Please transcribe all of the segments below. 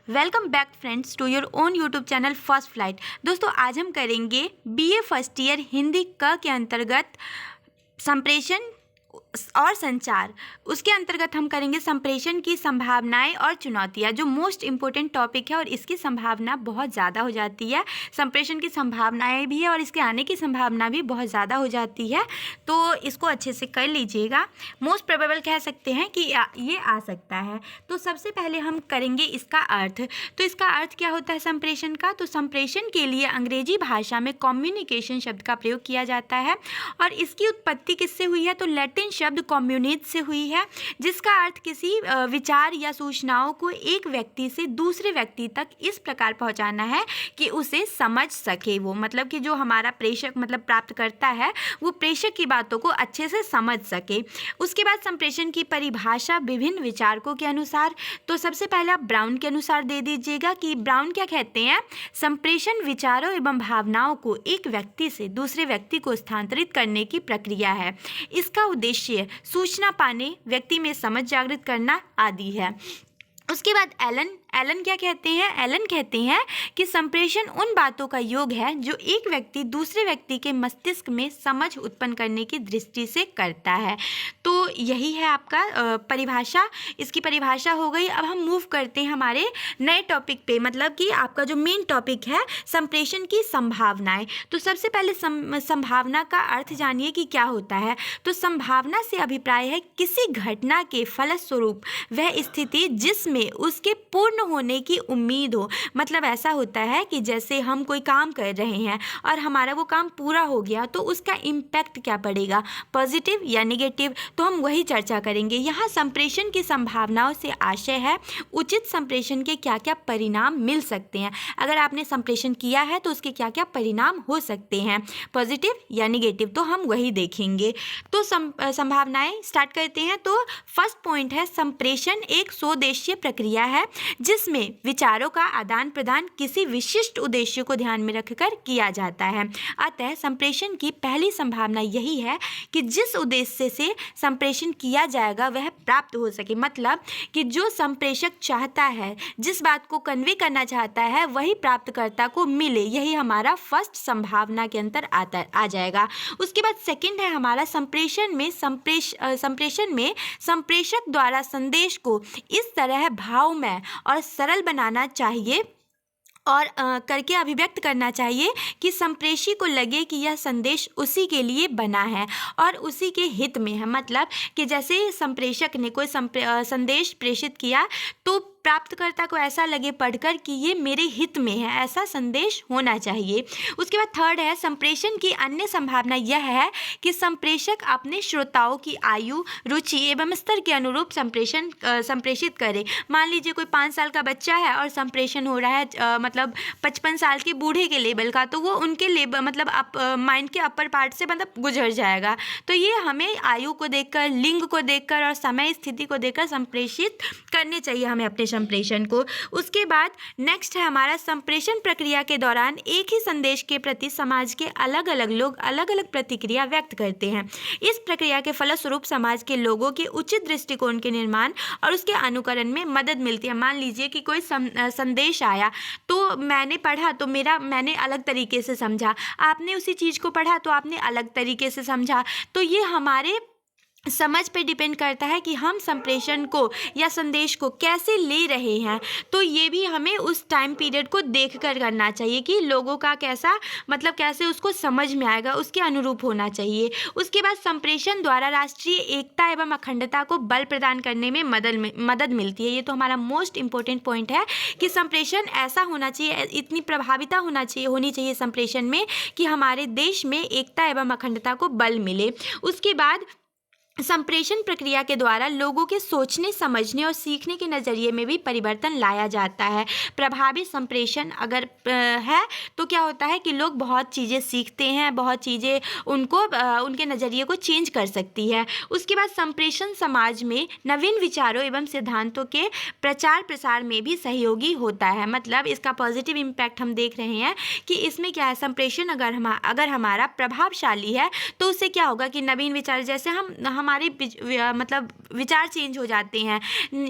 Welcome back friends to your own YouTube channel First Flight. दोस्तों आज हम करेंगे बीए फर्स्ट ईयर हिंदी क के अंतर्गत संप्रेषण और संचार। उसके अंतर्गत हम करेंगे संप्रेषण की संभावनाएं और चुनौतियां, जो मोस्ट इम्पोर्टेंट टॉपिक है और इसकी संभावना बहुत ज़्यादा हो जाती है। संप्रेषण की संभावनाएं भी है और इसके आने की संभावना भी बहुत ज़्यादा हो जाती है, तो इसको अच्छे से कर लीजिएगा। मोस्ट प्रोबेबल कह सकते हैं कि ये आ सकता है। तो सबसे पहले हम करेंगे इसका अर्थ। तो इसका अर्थ क्या होता है संप्रेषण का? तो संप्रेषण के लिए अंग्रेजी भाषा में कम्युनिकेशन शब्द का प्रयोग किया जाता है और इसकी उत्पत्ति किससे हुई है? तो लैटिन शब्द कम्युनिट से हुई है, जिसका अर्थ किसी विचार या सूचनाओं को एक व्यक्ति से दूसरे व्यक्ति तक इस प्रकार पहुंचाना है कि उसे समझ सके। वो मतलब कि जो हमारा प्रेषक मतलब प्राप्त करता है वो प्रेषक की बातों को अच्छे से समझ सके। उसके बाद संप्रेषण की परिभाषा विभिन्न विचारकों के अनुसार, तो सबसे पहले आप ब्राउन के अनुसार दे दीजिएगा कि ब्राउन क्या कहते हैं? संप्रेषण विचारों एवं भावनाओं को एक व्यक्ति से दूसरे व्यक्ति को स्थानांतरित करने की प्रक्रिया है। इसका उद्देश्य सूचना पाने, व्यक्ति में समझ जागृत करना आदि है। उसके बाद एलन क्या कहते हैं? एलन कहते हैं कि संप्रेषण उन बातों का योग है जो एक व्यक्ति दूसरे व्यक्ति के मस्तिष्क में समझ उत्पन्न करने की दृष्टि से करता है। तो यही है आपका परिभाषा। इसकी परिभाषा हो गई। अब हम मूव करते हैं हमारे नए टॉपिक पे, मतलब कि आपका जो मेन टॉपिक है संप्रेषण की संभावनाएं। तो सबसे पहले संभावना का अर्थ जानिए कि क्या होता है। तो संभावना से अभिप्राय है किसी घटना के फलस्वरूप वह स्थिति जिसमें उसके पूर्ण होने की उम्मीद हो। मतलब ऐसा होता है कि जैसे हम कोई काम कर रहे हैं और हमारा वो काम पूरा हो गया तो उसका इम्पैक्ट क्या पड़ेगा, पॉजिटिव या नेगेटिव, तो हम वही चर्चा करेंगे। यहाँ संप्रेषण की संभावनाओं से आशय है उचित संप्रेषण के क्या क्या परिणाम मिल सकते हैं। अगर आपने संप्रेषण किया है तो उसके क्या क्या परिणाम हो सकते हैं, पॉजिटिव या नेगेटिव, तो हम वही देखेंगे। तो संभावनाएं स्टार्ट करते हैं। तो फर्स्ट पॉइंट है संप्रेषण एक स्वोद्देशीय प्रक्रिया है जिसमें विचारों का आदान प्रदान किसी विशिष्ट उद्देश्य को ध्यान में रखकर किया जाता है। अतः संप्रेषण की पहली संभावना यही है कि जिस उद्देश्य से संप्रेषण किया जाएगा वह प्राप्त हो सके। मतलब कि जो संप्रेषक चाहता है, जिस बात को कन्वे करना चाहता है, वही प्राप्तकर्ता को मिले। यही हमारा फर्स्ट संभावना के अंतर आ जाएगा। उसके बाद सेकंड है हमारा संप्रेषण में संप्रेषक द्वारा संदेश को इस तरह भावमय और सरल बनाना चाहिए और करके अभिव्यक्त करना चाहिए कि संप्रेषी को लगे कि यह संदेश उसी के लिए बना है और उसी के हित में है। मतलब कि जैसे संप्रेषक ने कोई संदेश प्रेषित किया तो प्राप्तकर्ता को ऐसा लगे पढ़कर कि ये मेरे हित में है, ऐसा संदेश होना चाहिए। उसके बाद थर्ड है संप्रेषण की अन्य संभावना यह है कि संप्रेषक अपने श्रोताओं की आयु, रुचि एवं स्तर के अनुरूप संप्रेषित करे। मान लीजिए कोई 5 साल का बच्चा है और संप्रेषण हो रहा है मतलब 55 साल के बूढ़े के लेवल का, तो वो उनके लेवल मतलब माइंड के अपर पार्ट से मतलब गुजर जाएगा। तो ये हमें आयु को देखकर, लिंग को देखकर और समय स्थिति को देखकर संप्रेषित करने चाहिए हमें अपने संप्रेषण को। उसके बाद नेक्स्ट है हमारा संप्रेषण प्रक्रिया के दौरान एक ही संदेश के प्रति समाज के अलग अलग लोग अलग अलग प्रतिक्रिया व्यक्त करते हैं। इस प्रक्रिया के फलस्वरूप समाज के लोगों के उचित दृष्टिकोण के निर्माण और उसके अनुकरण में मदद मिलती है। मान लीजिए कि कोई संदेश आया तो मैंने पढ़ा तो मैंने अलग तरीके से समझा, आपने उसी चीज़ को पढ़ा तो आपने अलग तरीके से समझा। तो ये हमारे समझ पे डिपेंड करता है कि हम संप्रेषण को या संदेश को कैसे ले रहे हैं। तो ये भी हमें उस टाइम पीरियड को देखकर करना चाहिए कि लोगों का कैसा मतलब कैसे उसको समझ में आएगा, उसके अनुरूप होना चाहिए। उसके बाद संप्रेषण द्वारा राष्ट्रीय एकता एवं अखंडता को बल प्रदान करने में मदद मिलती है। ये तो हमारा मोस्ट इम्पोर्टेंट पॉइंट है कि संप्रेषण ऐसा होना चाहिए, इतनी प्रभाविता होनी चाहिए संप्रेषण में कि हमारे देश में एकता एवं अखंडता को बल मिले। उसके बाद संप्रेषण प्रक्रिया के द्वारा लोगों के सोचने, समझने और सीखने के नज़रिए में भी परिवर्तन लाया जाता है। प्रभावी संप्रेषण अगर है तो क्या होता है कि लोग बहुत चीज़ें सीखते हैं, बहुत चीज़ें उनके नज़रिए को चेंज कर सकती है। उसके बाद संप्रेषण समाज में नवीन विचारों एवं सिद्धांतों के प्रचार प्रसार में भी सहयोगी होता है। मतलब इसका पॉजिटिव इम्पैक्ट हम देख रहे हैं कि इसमें क्या है, संप्रेषण अगर हमारा प्रभावशाली है तो उससे क्या होगा कि नवीन विचार, जैसे हम हमारे मतलब विचार चेंज हो जाते हैं,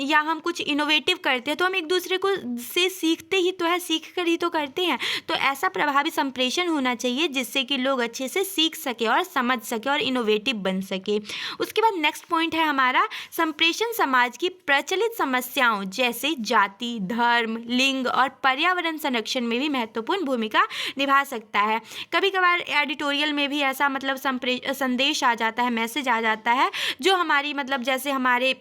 या हम कुछ इनोवेटिव करते हैं तो हम एक दूसरे को से सीखते ही तो है, सीख कर ही तो करते हैं। तो ऐसा प्रभावी संप्रेषण होना चाहिए जिससे कि लोग अच्छे से सीख सके और समझ सके और इनोवेटिव बन सके। उसके बाद नेक्स्ट पॉइंट है हमारा, संप्रेषण समाज की प्रचलित समस्याओं जैसे जाति, धर्म, लिंग और पर्यावरण संरक्षण में भी महत्वपूर्ण भूमिका निभा सकता है। कभी कभार एडिटोरियल में भी ऐसा मतलब संदेश आ जाता है, मैसेज आ जाता है जो हमारी मतलब जैसे हमारी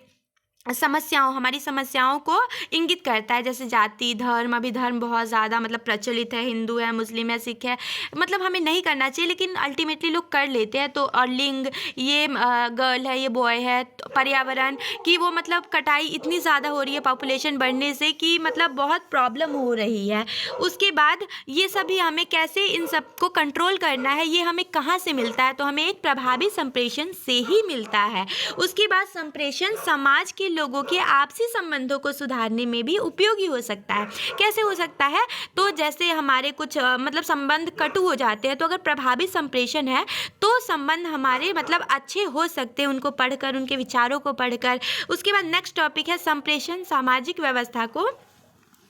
समस्याओं को इंगित करता है, जैसे जाति, धर्म। अभी धर्म बहुत ज़्यादा मतलब प्रचलित है, हिंदू है, मुस्लिम है, सिख है, मतलब हमें नहीं करना चाहिए लेकिन अल्टीमेटली लोग कर लेते हैं। तो और लिंग, ये गर्ल है, ये बॉय है। तो पर्यावरण की वो मतलब कटाई इतनी ज़्यादा हो रही है पॉपुलेशन बढ़ने से कि मतलब बहुत प्रॉब्लम हो रही है। उसके बाद ये सभी हमें कैसे इन सबको कंट्रोल करना है, ये हमें कहाँ से मिलता है, तो हमें एक प्रभावी संप्रेषण से ही मिलता है। उसके बाद संप्रेषण समाज के लोगों के आपसी संबंधों को सुधारने में भी उपयोगी हो सकता है। कैसे हो सकता है, तो जैसे हमारे कुछ मतलब संबंध कटु हो जाते हैं, तो अगर प्रभावी संप्रेषण है तो संबंध हमारे मतलब अच्छे हो सकते हैं, उनको पढ़कर, उनके विचारों को पढ़कर। उसके बाद नेक्स्ट टॉपिक है, संप्रेषण सामाजिक व्यवस्था को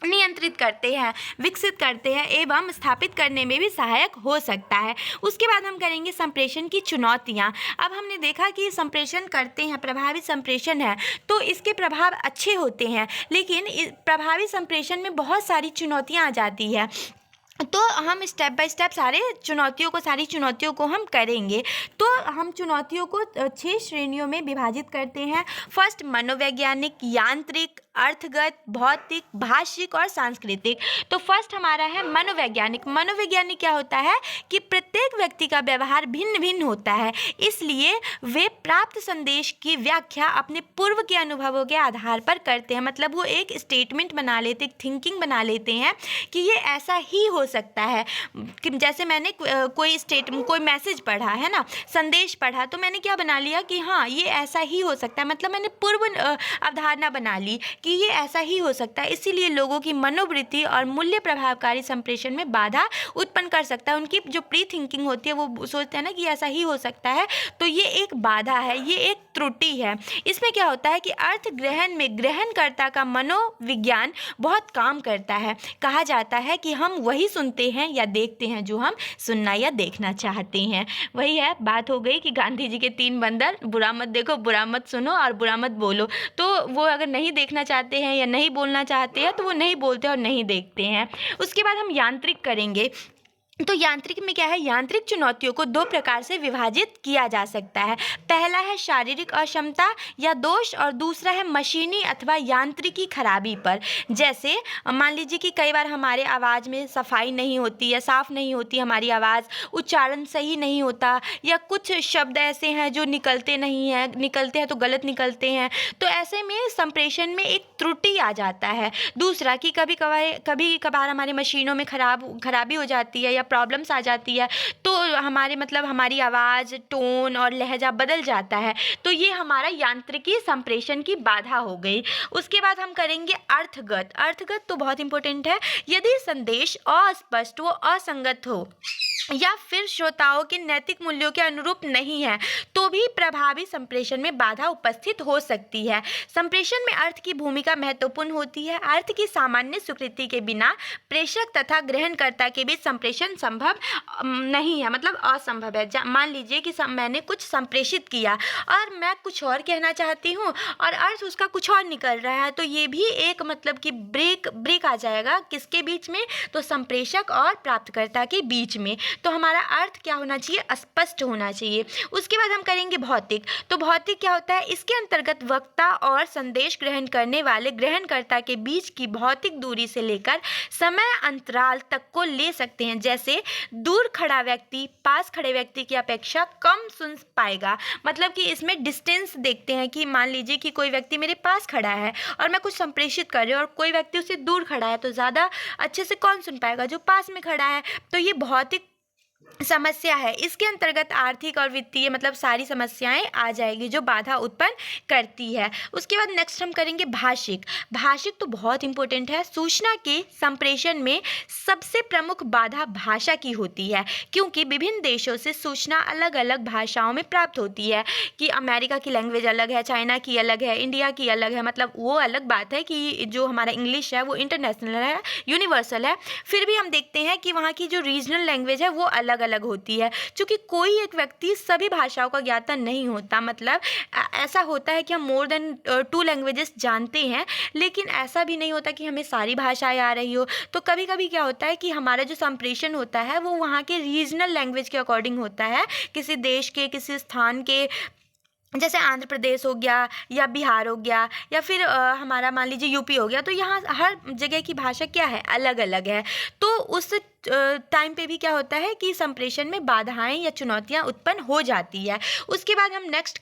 नियंत्रित करते हैं, विकसित करते हैं एवं स्थापित करने में भी सहायक हो सकता है। उसके बाद हम करेंगे संप्रेषण की चुनौतियां। अब हमने देखा कि संप्रेषण करते हैं, प्रभावी संप्रेषण है तो इसके प्रभाव अच्छे होते हैं, लेकिन प्रभावी संप्रेषण में बहुत सारी चुनौतियां आ जाती है। तो हम स्टेप बाय स्टेप सारी चुनौतियों को हम करेंगे। तो हम चुनौतियों को 6 श्रेणियों में विभाजित करते हैं। फर्स्ट, मनोवैज्ञानिक, यांत्रिक, अर्थगत, भौतिक, भाषिक और सांस्कृतिक। तो फर्स्ट हमारा है मनोवैज्ञानिक। मनोवैज्ञानिक क्या होता है कि प्रत्येक व्यक्ति का व्यवहार भिन्न भिन्न होता है, इसलिए वे प्राप्त संदेश की व्याख्या अपने पूर्व के अनुभवों के आधार पर करते हैं। मतलब वो एक स्टेटमेंट बना लेते, एक थिंकिंग बना लेते हैं कि ये ऐसा ही हो सकता है। कि जैसे मैंने कोई मैसेज पढ़ा है ना, संदेश पढ़ा, तो मैंने क्या बना लिया कि हाँ ये ऐसा ही हो सकता है। मतलब मैंने पूर्व अवधारणा बना ली कि ये ऐसा ही हो सकता है। इसीलिए लोगों की मनोवृत्ति और मूल्य प्रभावकारी संप्रेषण में बाधा उत्पन्न कर सकता है। उनकी जो प्री थिंकिंग होती है वो सोचते हैं ना कि ऐसा ही हो सकता है, तो ये एक बाधा है, ये एक त्रुटि है। इसमें क्या होता है कि अर्थ ग्रहण में ग्रहणकर्ता का मनोविज्ञान बहुत काम करता है। कहा जाता है कि हम वही सुनते हैं या देखते हैं जो हम सुनना या देखना चाहते हैं। वही है, बात हो गई कि गांधी जी के 3 बंदर, बुरा मत देखो, बुरा मत सुनो और बुरा मत बोलो। तो वो अगर नहीं देखना चाहते हैं या नहीं बोलना चाहते हैं तो वो नहीं बोलते और नहीं देखते हैं। उसके बाद हम यांत्रिक करेंगे। तो यांत्रिक में क्या है, यांत्रिक चुनौतियों को 2 प्रकार से विभाजित किया जा सकता है। पहला है शारीरिक अक्षमता या दोष और दूसरा है मशीनी अथवा यांत्रिकी खराबी पर। जैसे मान लीजिए कि कई बार हमारे आवाज़ में सफाई नहीं होती या साफ़ नहीं होती हमारी आवाज़, उच्चारण सही नहीं होता, या कुछ शब्द ऐसे हैं जो निकलते नहीं हैं, निकलते हैं तो गलत निकलते हैं। तो ऐसे में संप्रेषण में एक त्रुटि आ जाता है। दूसरा कि कभी कभार हमारी मशीनों में खराबी हो जाती है या प्रॉब्लम्स आ जाती है, तो हमारी आवाज़, टोन और लहजा बदल जाता है। तो ये हमारा यांत्रिकी संप्रेषण की बाधा हो गई। उसके बाद हम करेंगे अर्थगत तो बहुत इंपॉर्टेंट है। यदि संदेश अस्पष्ट व असंगत हो या फिर श्रोताओं के नैतिक मूल्यों के अनुरूप नहीं है तो भी प्रभावी संप्रेषण में बाधा उपस्थित हो सकती है। संप्रेषण में अर्थ की भूमिका महत्वपूर्ण होती है। अर्थ की सामान्य स्वीकृति के बिना प्रेषक तथा ग्रहणकर्ता के बीच संप्रेषण संभव नहीं है, मतलब असंभव है। मान लीजिए कि मैंने कुछ संप्रेषित किया और मैं कुछ और कहना चाहती हूँ और अर्थ उसका कुछ और निकल रहा है, तो ये भी एक मतलब कि ब्रेक आ जाएगा। किसके बीच में, तो संप्रेषक और प्राप्तकर्ता के बीच में। तो हमारा अर्थ क्या होना चाहिए, स्पष्ट होना चाहिए। उसके बाद हम करेंगे भौतिक। तो भौतिक क्या होता है, इसके अंतर्गत वक्ता और संदेश ग्रहण करने वाले ग्रहणकर्ता के बीच की भौतिक दूरी से लेकर समय अंतराल तक को ले सकते हैं। जैसे दूर खड़ा व्यक्ति पास खड़े व्यक्ति की अपेक्षा कम सुन पाएगा। मतलब कि इसमें डिस्टेंस देखते हैं कि मान लीजिए कि कोई व्यक्ति मेरे पास खड़ा है और मैं कुछ संप्रेषित कर रही हूँ और कोई व्यक्ति उससे दूर खड़ा है, तो ज़्यादा अच्छे से कौन सुन पाएगा, जो पास में खड़ा है। तो ये भौतिक समस्या है। इसके अंतर्गत आर्थिक और वित्तीय मतलब सारी समस्याएं आ जाएगी जो बाधा उत्पन्न करती है। उसके बाद नेक्स्ट हम करेंगे भाषिक। भाषिक तो बहुत इंपॉर्टेंट है। सूचना के संप्रेषण में सबसे प्रमुख बाधा भाषा की होती है, क्योंकि विभिन्न देशों से सूचना अलग अलग भाषाओं में प्राप्त होती है। कि अमेरिका की लैंग्वेज अलग है, चाइना की अलग है, इंडिया की अलग है, मतलब वो अलग बात है कि जो हमारा इंग्लिश है वो इंटरनेशनल है, यूनिवर्सल है। फिर भी हम देखते हैं कि वहाँ की जो रीजनल लैंग्वेज है वो अलग अलग होती है। क्योंकि कोई एक व्यक्ति सभी भाषाओं का ज्ञाता नहीं होता, मतलब ऐसा होता है कि हम मोर देन 2 लैंग्वेजेस जानते हैं, लेकिन ऐसा भी नहीं होता कि हमें सारी भाषाएं आ रही हो। तो कभी कभी क्या होता है कि हमारा जो संप्रेषण होता है वो वहाँ के रीजनल लैंग्वेज के अकॉर्डिंग होता है, किसी देश के, किसी स्थान के, जैसे आंध्र प्रदेश हो गया या बिहार हो गया या फिर हमारा मान लीजिए यूपी हो गया। तो यहाँ हर जगह की भाषा क्या है, अलग अलग है। तो उस टाइम पे भी क्या होता है कि संप्रेषण में बाधाएं या चुनौतियां उत्पन्न हो जाती है। उसके बाद हम नेक्स्ट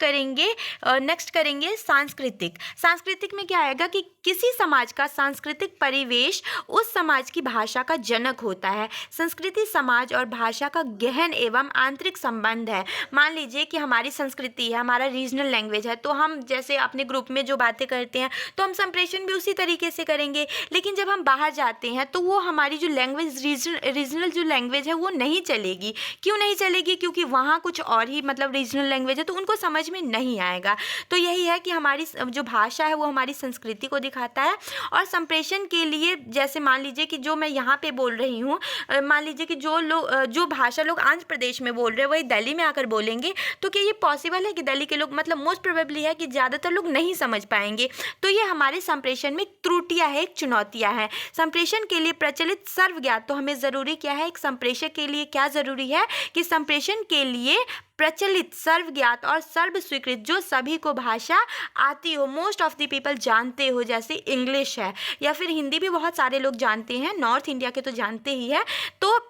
करेंगे सांस्कृतिक। सांस्कृतिक में क्या आएगा कि किसी समाज का सांस्कृतिक परिवेश उस समाज की भाषा का जनक होता है। संस्कृति समाज और भाषा का गहन एवं आंतरिक संबंध है। मान लीजिए कि हमारी संस्कृति है, हमारा रीजनल लैंग्वेज है, तो हम जैसे अपने ग्रुप में जो बातें करते हैं तो हम संप्रेषण भी उसी तरीके से करेंगे। लेकिन जब हम बाहर जाते हैं तो वो हमारी जो लैंग्वेज रीजनल जो लैंग्वेज है वो नहीं चलेगी। क्यों नहीं चलेगी? क्योंकि वहाँ कुछ और ही मतलब रीजनल लैंग्वेज है, तो उनको समझ में नहीं आएगा। तो यही है कि हमारी जो भाषा है वो हमारी संस्कृति को दिखाता है। और संप्रेषण के लिए जैसे मान लीजिए कि जो मैं यहाँ पे बोल रही हूँ, मान लीजिए कि जो भाषा लोग आंध्र प्रदेश में बोल रहे हैं वही दिल्ली में आकर बोलेंगे, तो क्या ये पॉसिबल है कि दिल्ली के लोग, मतलब मोस्ट प्रोबेबली है कि ज़्यादातर लोग नहीं समझ पाएंगे। तो ये हमारे संप्रेषण में त्रुटियाँ है, एक चुनौतियाँ हैं। संप्रेषण के लिए प्रचलित सर्वज्ञात, तो हमें ज़रूरी क्या है, एक संप्रेषक के लिए क्या ज़रूरी है कि संप्रेषण के लिए प्रचलित, सर्वज्ञात और सर्व स्वीकृत जो सभी को भाषा आती हो, मोस्ट ऑफ द पीपल जानते हो, जैसे इंग्लिश है या फिर हिंदी भी बहुत सारे लोग जानते हैं, नॉर्थ इंडिया के तो जानते ही है। तो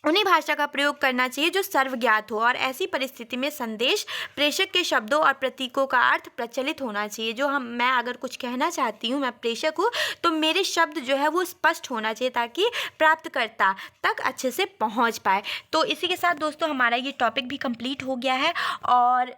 उन्हीं भाषा का प्रयोग करना चाहिए जो सर्वज्ञात हो। और ऐसी परिस्थिति में संदेश प्रेषक के शब्दों और प्रतीकों का अर्थ प्रचलित होना चाहिए। जो मैं अगर कुछ कहना चाहती हूँ, मैं प्रेषक हूँ, तो मेरे शब्द जो है वो स्पष्ट होना चाहिए ताकि प्राप्तकर्ता तक अच्छे से पहुँच पाए। तो इसी के साथ दोस्तों हमारा ये टॉपिक भी कंप्लीट हो गया है और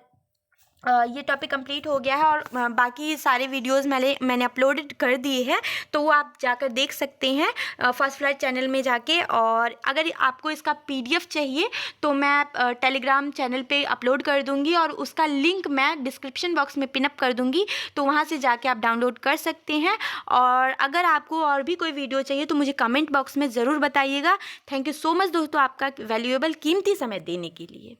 बाकी सारे वीडियोस मैंने अपलोडेड कर दिए हैं, तो वो आप जाकर देख सकते हैं फर्स्ट फ्लाइट चैनल में जाके। और अगर आपको इसका PDF चाहिए तो मैं टेलीग्राम चैनल पे अपलोड कर दूंगी और उसका लिंक मैं डिस्क्रिप्शन बॉक्स में पिनअप कर दूंगी, तो वहाँ से जाके आप डाउनलोड कर सकते हैं। और अगर आपको और भी कोई वीडियो चाहिए तो मुझे कमेंट बॉक्स में ज़रूर बताइएगा। थैंक यू सो मच दोस्तों, आपका वैल्यूएबल कीमती समय देने के लिए।